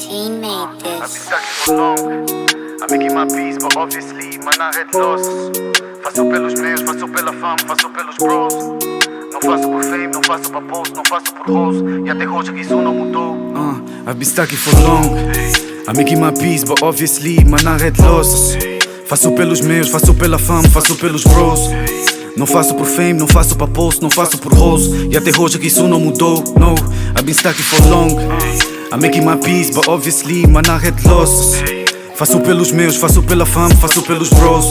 Team made I've been this. stuck here for long. I'm making my peace, but obviously my na red loss. Faço pelos meus, faço pela fama, faço pelos bros. Não faço por fame, não faço pra post, não faço por rose. E até hoje que isso não mudou. I've been stuck here for long. I'm making my peace, but obviously my na red loss. Faço pelos meus, faço pela fama, faço pelos bros. Não faço por fame, não faço pra post, não faço por rose. E até hoje que isso não mudou. No, I've been stuck here for long. I'm making my peace, but obviously my na red loss. Faço pelos meus, faço pela fama, faço pelos bros.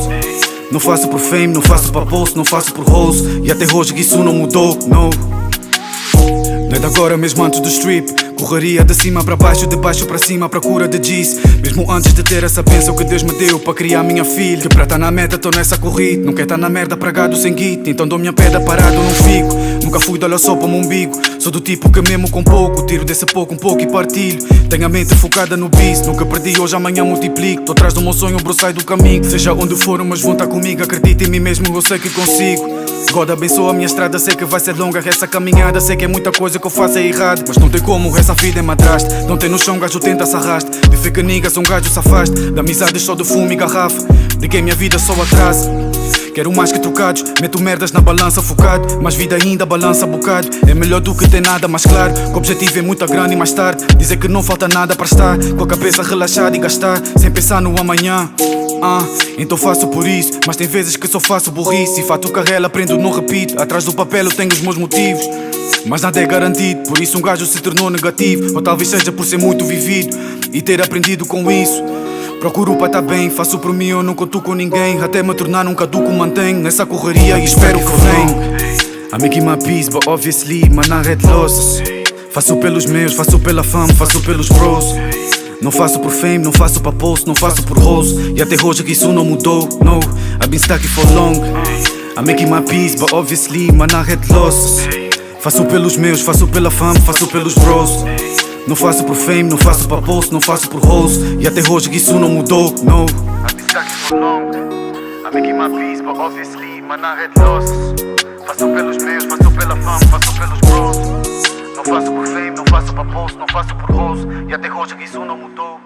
Não faço por fame, não faço pra post, não faço por rose. E até hoje que isso não mudou. No. Não é de agora, mesmo antes do strip. Correria de cima para baixo, de baixo para cima à procura de G's. Mesmo antes de ter essa bênção que Deus me deu para criar minha filha. Que pra tá na meta tô nessa corrida. Não quer tá na merda pregado sem guito. Então dou minha pedra parado, não fico. Nunca fui de olhar só para o meu umbigo. Sou do tipo que mesmo com pouco tiro desse pouco um pouco e partilho. Tenho a mente focada no bis. Nunca perdi, hoje amanhã multiplico. Tô atrás do meu sonho, bro, sai do caminho. Seja onde for, mas vão estar comigo. Acredita em mim mesmo, eu sei que consigo. God abençoa a minha estrada, sei que vai ser longa essa caminhada. Sei que é muita coisa que eu faço é errado, mas não tem como, essa vida é madraste. Não tem no chão, gajo tenta se arrasta. De fica niggas, um gajo se afasta. Da amizade só de fumo e garrafa. De que minha vida só atrasa. Quero mais que trocados, meto merdas na balança focado. Mas vida ainda balança bocado. É melhor do que ter nada, mas claro que o objetivo é muita grana e mais tarde dizer que não falta nada para estar com a cabeça relaxada e gastar sem pensar no amanhã. Então faço por isso, mas tem vezes que só faço burrice. E fato carrela, aprendo, não repito. Atrás do papel eu tenho os meus motivos, mas nada é garantido, por isso um gajo se tornou negativo. Ou talvez seja por ser muito vivido e ter aprendido com isso. Procuro para tá bem, faço por mim, eu não conto com ninguém. Até me tornar um caduco mantenho nessa correria e espero que venha. I'm making my peace, but obviously my na red loss. Faço pelos meus, faço pela fama, faço pelos bros. Não faço por fame, não faço pra post, não faço por rose. E até hoje que isso não mudou. No, I've been stuck here for long. I'm making my peace, but obviously my na red loss. Faço pelos meus, faço pela fama, faço pelos bros. Não faço por fame, não faço pra post, não faço por rose. E até hoje que isso não mudou. No. I've been stuck here for long. I'm making my peace, but obviously my na red loss. Faço pelos meus, faço pela fama, faço pelos bros. Não faço por fame, não faço pra post, não faço por rose. E até hoje que isso não mudou.